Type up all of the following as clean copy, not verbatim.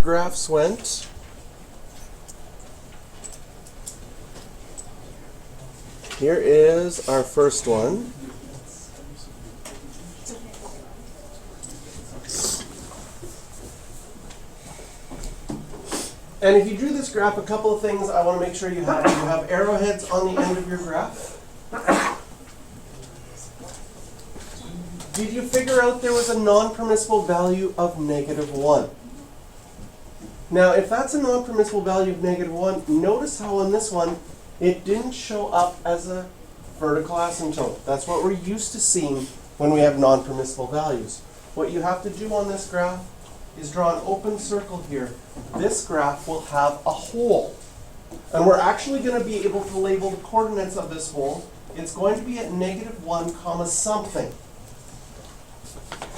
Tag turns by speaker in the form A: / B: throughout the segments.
A: graphs went. Here is our first one. And if you drew this graph, a couple of things I want to make sure you have. You have arrowheads on the end of your graph. Did you figure out there was a non-permissible value of -1? Now, if that's a non-permissible value of -1, notice how on this one, it didn't show up as a vertical asymptote. That's what we're used to seeing when we have non-permissible values. What you have to do on this graph is draw an open circle here. This graph will have a hole. And we're actually going to be able to label the coordinates of this hole. It's going to be at -1 comma something.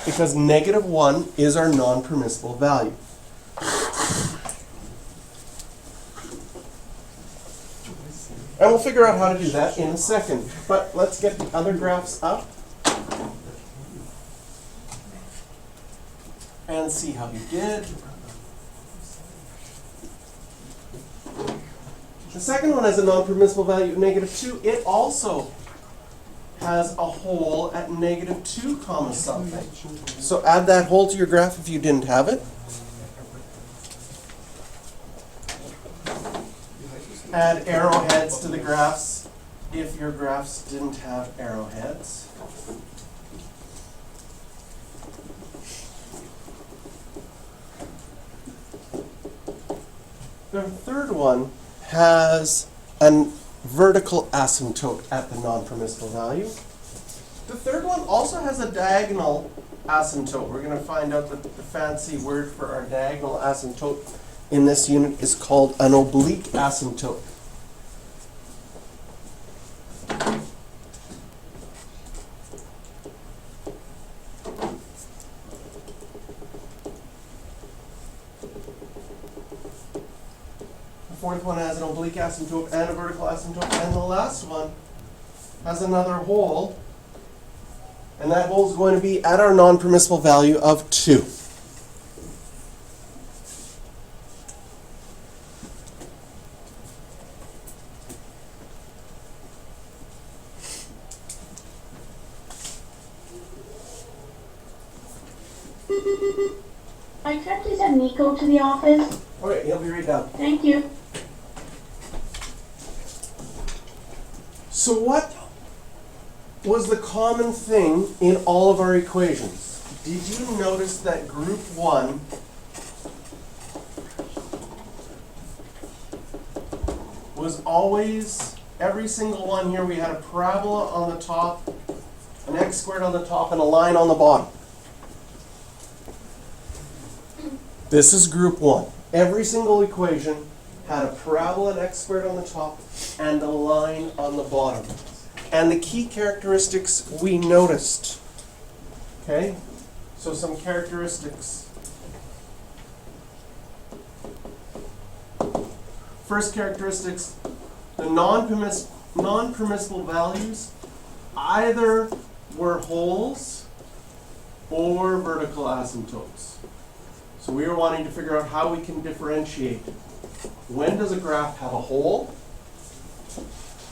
A: Because -1 is our non-permissible value. And we'll figure out how to do that in a second. But let's get the other graphs up and see how you did. The second one has a non-permissible value of -2. It also has a hole at -2 comma something. So add that hole to your graph if you didn't have it. Add arrowheads to the graphs if your graphs didn't have arrowheads. The third one has a vertical asymptote at the non-permissible value. The third one also has a diagonal asymptote. We're going to find out that the fancy word for our diagonal asymptote in this unit is called an oblique asymptote. The fourth one has an oblique asymptote and a vertical asymptote, and the last one has another hole, and that hole is going to be at our non-permissible value of 2.
B: I tried to send Nico to the office.
A: Okay, he'll be right down.
B: Thank you.
A: So what was the common thing in all of our equations? Did you notice that group 1 was always, every single one here, we had a parabola on the top, an x squared on the top, and a line on the bottom. This is group 1. Every single equation had a parabola and x squared on the top and a line on the bottom. And the key characteristics we noticed. Okay? So some characteristics. First characteristics, the non-permissible values either were holes or vertical asymptotes. So we were wanting to figure out how we can differentiate. When does a graph have a hole?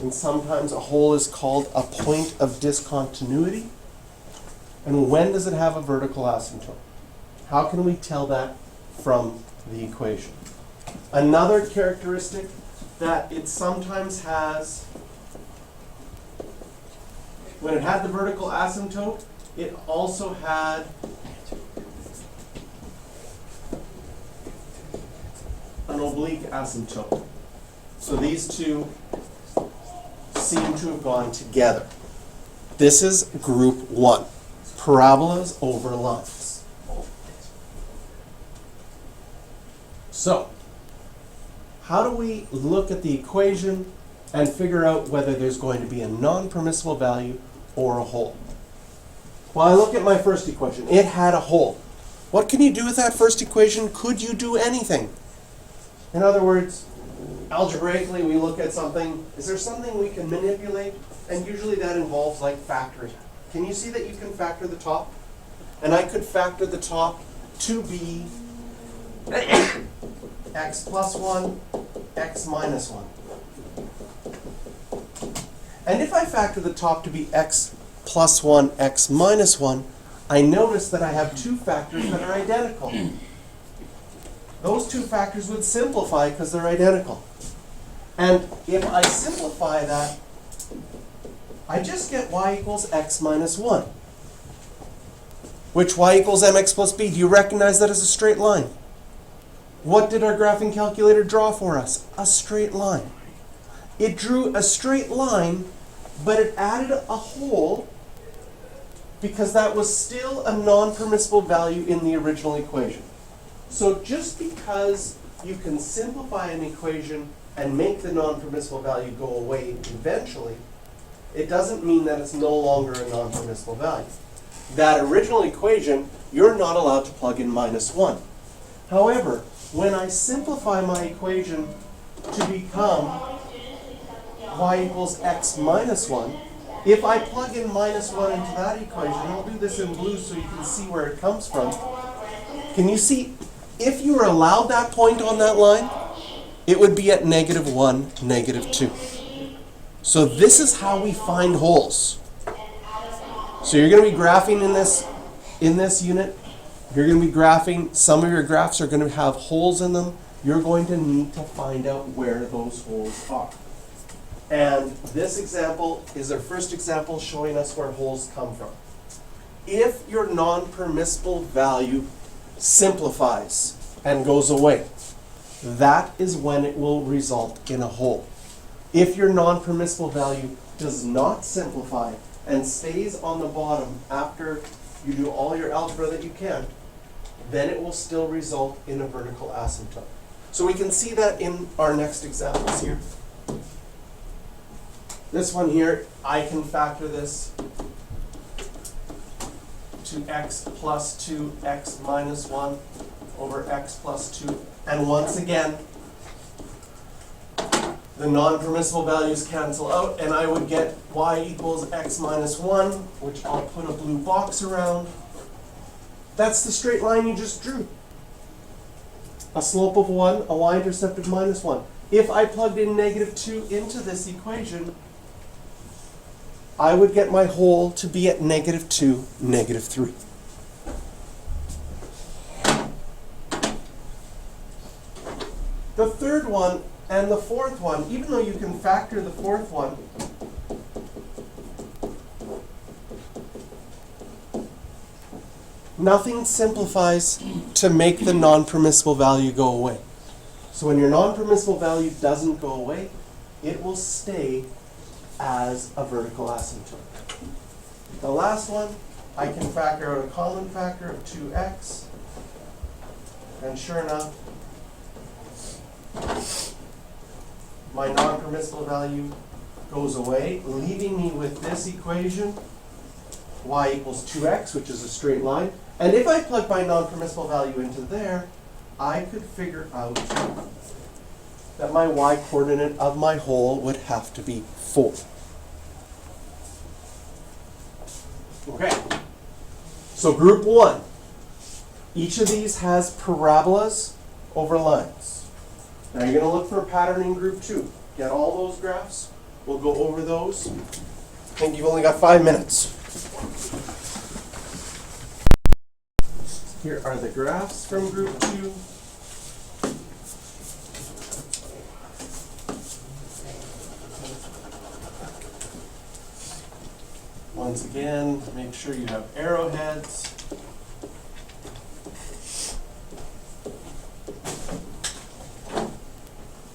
A: And sometimes a hole is called a point of discontinuity. And when does it have a vertical asymptote? How can we tell that from the equation? Another characteristic that it sometimes has, when it had the vertical asymptote, it also had an oblique asymptote. So these two seem to have gone together. This is group 1, parabolas over lines. So, how do we look at the equation and figure out whether there's going to be a non-permissible value or a hole? Well, I look at my first equation. It had a hole. What can you do with that first equation? Could you do anything? In other words, algebraically we look at something, is there something we can manipulate? And usually that involves like factoring. Can you see that you can factor the top? And I could factor the top to be x plus 1, x minus 1. And if I factor the top to be x plus 1, x minus 1, I notice that I have two factors that are identical. Those two factors would simplify because they're identical. And if I simplify that, I just get y equals x minus 1. Which y equals mx plus b. Do you recognize that as a straight line? What did our graphing calculator draw for us? A straight line. It drew a straight line, but it added a hole because that was still a non-permissible value in the original equation. So just because you can simplify an equation and make the non-permissible value go away eventually, it doesn't mean that it's no longer a non-permissible value. That original equation, you're not allowed to plug in minus 1. However, when I simplify my equation to become y equals x minus 1, if I plug in minus 1 into that equation, and I'll do this in blue so you can see where it comes from. Can you see, if you were allowed that point on that line, it would be at negative 1, negative 2. So this is how we find holes. So you're going to be graphing in this unit. You're going to be graphing, some of your graphs are going to have holes in them. You're going to need to find out where those holes are. And this example is our first example showing us where holes come from. If your non-permissible value simplifies and goes away, that is when it will result in a hole. If your non-permissible value does not simplify and stays on the bottom after you do all your algebra that you can, then it will still result in a vertical asymptote. So we can see that in our next examples here. This one here, I can factor this to x plus 2, x minus 1 over x plus 2. And once again, the non-permissible values cancel out, and I would get y equals x minus 1, which I'll put a blue box around. That's the straight line you just drew. A slope of 1, a y-intercept of minus 1. If I plugged in negative 2 into this equation, I would get my hole to be at negative 2, negative 3. The third one and the fourth one, even though you can factor the fourth one, nothing simplifies to make the non-permissible value go away. So when your non-permissible value doesn't go away, it will stay as a vertical asymptote. The last one, I can factor out a common factor of 2x, and sure enough, my non-permissible value goes away, leaving me with this equation, y equals 2x, which is a straight line. And if I plug my non-permissible value into there, I could figure out that my y-coordinate of my hole would have to be 4. Okay, so group 1. Each of these has parabolas over lines. Now you're going to look for a pattern in group 2. Get all those graphs. We'll go over those. I think you've only got 5 minutes. Here are the graphs from group 2. Once again, make sure you have arrowheads.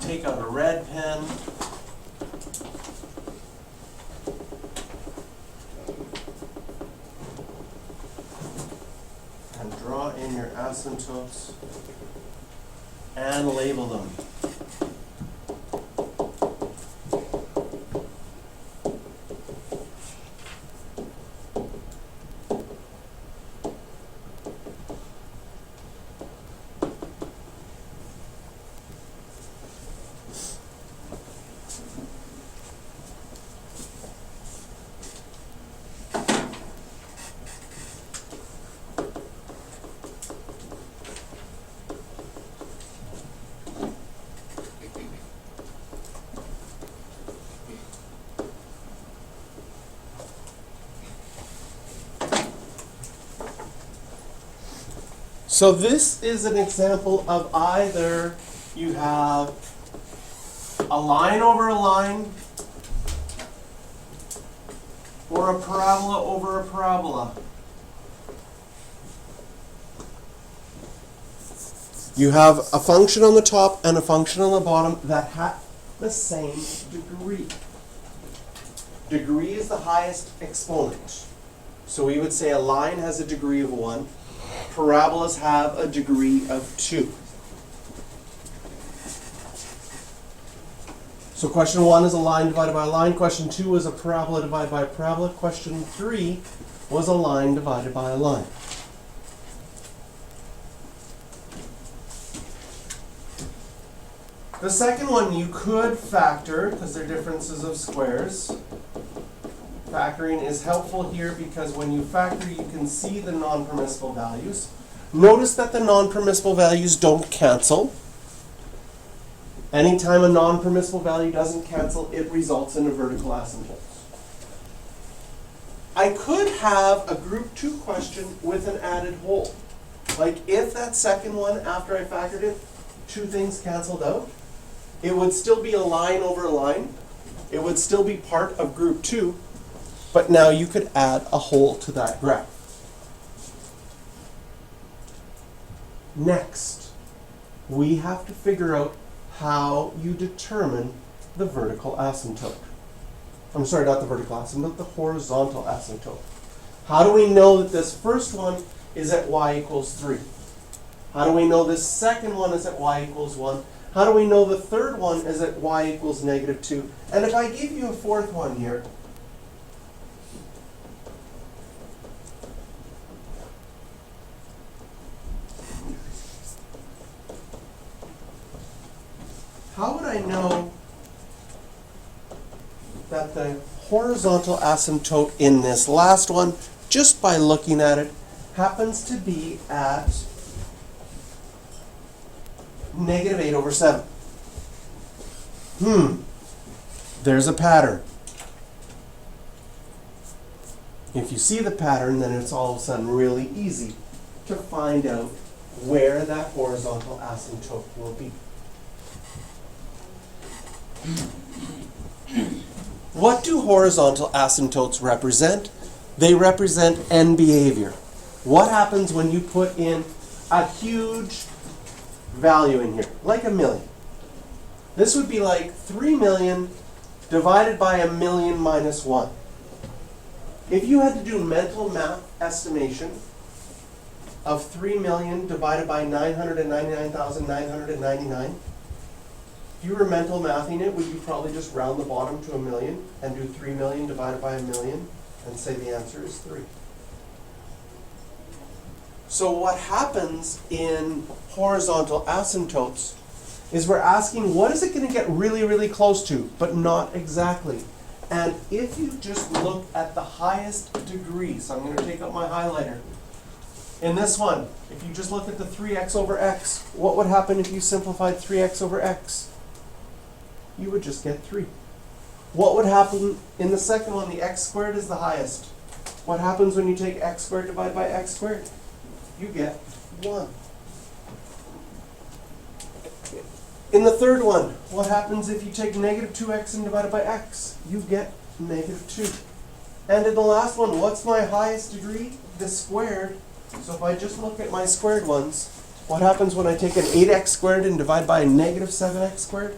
A: Take out a red pen. And draw in your asymptotes and label them. So this is an example of either you have a line over a line or a parabola over a parabola. You have a function on the top and a function on the bottom that have the same degree. Degree is the highest exponent. So we would say a line has a degree of 1. Parabolas have a degree of 2. So question 1 is a line divided by a line. Question 2 was a parabola divided by a parabola. Question 3 was a line divided by a line. The second one you could factor because they're differences of squares. Factoring is helpful here because when you factor, you can see the non-permissible values. Notice that the non-permissible values don't cancel. Anytime a non-permissible value doesn't cancel, it results in a vertical asymptote. I could have a group 2 question with an added whole. Like if that second one, after I factored it, 2 things canceled out, it would still be a line over a line. It would still be part of group 2. But now you could add a whole to that graph. Next, we have to figure out how you determine the vertical asymptote. I'm sorry, not the vertical asymptote, the horizontal asymptote. How do we know that this first one is at y equals 3? How do we know this second one is at y equals 1? How do we know the third one is at y equals negative 2? And if I give you a fourth one here, how would I know that the horizontal asymptote in this last one, just by looking at it, happens to be at negative 8 over 7? There's a pattern. If you see the pattern, then it's all of a sudden really easy to find out where that horizontal asymptote will be. What do horizontal asymptotes represent? They represent end behavior. What happens when you put in a huge value in here, like a million? This would be like 3 million divided by a million minus 1. If you had to do mental math estimation of 3 million divided by 999,999, if you were mental mathing it, would you probably just round the bottom to a million and do 3 million divided by a million and say the answer is 3? So what happens in horizontal asymptotes is we're asking what is it going to get really, really close to, but not exactly. And if you just look at the highest degree, so I'm going to take out my highlighter. In this one, if you just look at the 3x over x, what would happen if you simplified 3x over x? You would just get 3. What would happen in the second one? The x squared is the highest. What happens when you take x squared divided by x squared? You get 1. In the third one, what happens if you take negative 2x and divide it by x? You get negative 2. And in the last one, what's my highest degree? The squared. So if I just look at my squared ones, what happens when I take an 8x squared and divide by a negative 7x squared?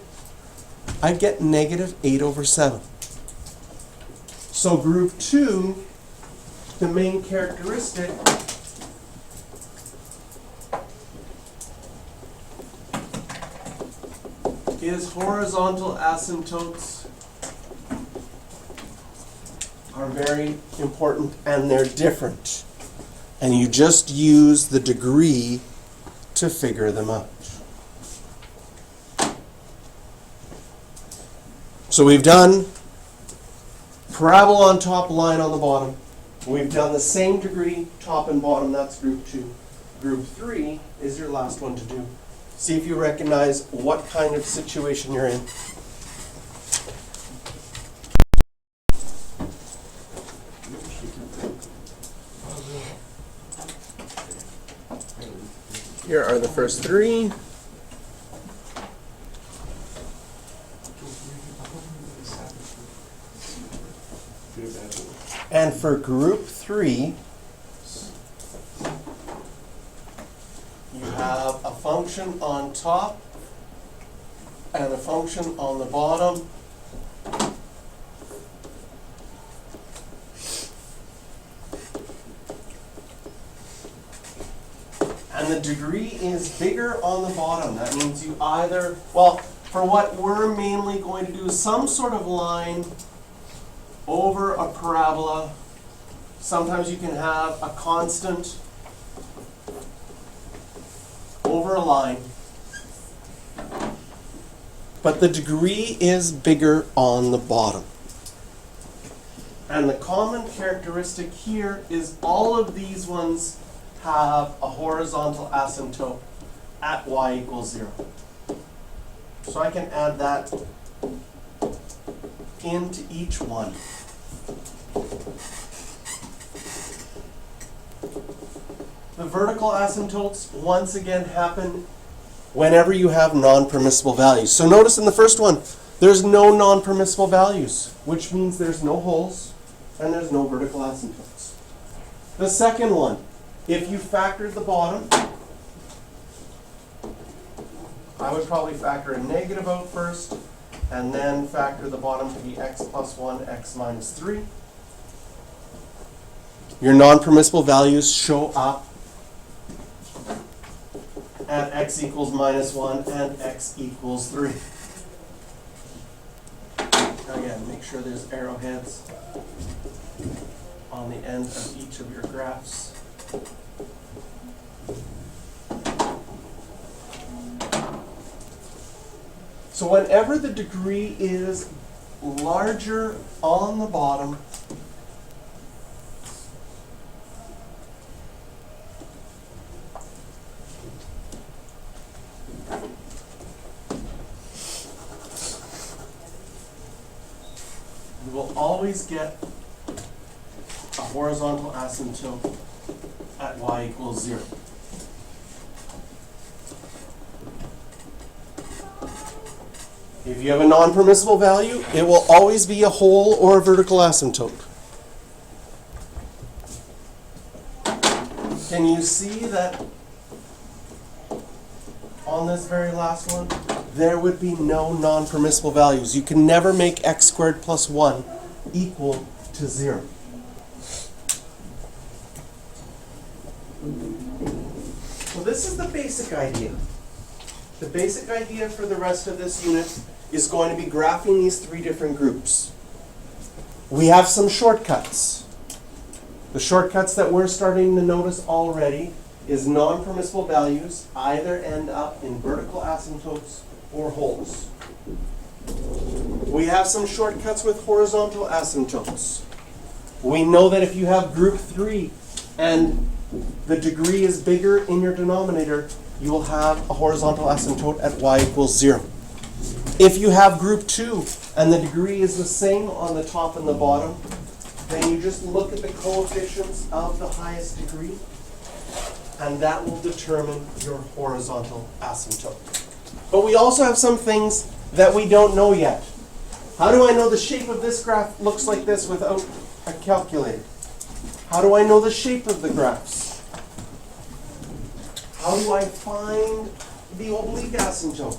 A: I get negative 8 over 7. So group 2, the main characteristic is horizontal asymptotes are very important and they're different. And you just use the degree to figure them out. So we've done parabola on top, line on the bottom. We've done the same degree, top and bottom, that's group 2. Group 3 is your last one to do. See if you recognize what kind of situation you're in. Here are the first three. And for group 3, you have a function on top and a function on the bottom. And the degree is bigger on the bottom. That means you either, well, for what we're mainly going to do is some sort of line over a parabola. Sometimes you can have a constant over a line. But the degree is bigger on the bottom. And the common characteristic here is all of these ones have a horizontal asymptote at y equals 0. So I can add that into each one. The vertical asymptotes once again happen whenever you have non-permissible values. So notice in the first one, there's no non-permissible values, which means there's no holes and there's no vertical asymptotes. The second one, if you factored the bottom, I would probably factor a negative out first and then factor the bottom to be x plus 1, x minus 3. Your non-permissible values show up at x equals minus 1 and x equals 3. Again, make sure there's arrowheads on the end of each of your graphs. So whenever the degree is larger on the bottom, you will always get a horizontal asymptote at y equals 0. If you have a non-permissible value, it will always be a hole or a vertical asymptote. Can you see that on this very last one, there would be no non-permissible values. You can never make x squared plus 1 equal to 0. So this is the basic idea. The basic idea for the rest of this unit is going to be graphing these three different groups. We have some shortcuts. The shortcuts that we're starting to notice already is non-permissible values either end up in vertical asymptotes or holes. We have some shortcuts with horizontal asymptotes. We know that if you have group 3 and the degree is bigger in your denominator, you will have a horizontal asymptote at y equals 0. If you have group 2 and the degree is the same on the top and the bottom, then you just look at the coefficients of the highest degree, and that will determine your horizontal asymptote. But we also have some things that we don't know yet. How do I know the shape of this graph looks like this without a calculator? How do I know the shape of the graphs? How do I find the oblique asymptote?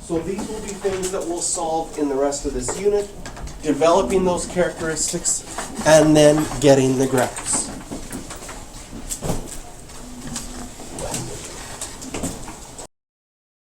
A: So these will be things that we'll solve in the rest of this unit, developing those characteristics and then getting the graphs.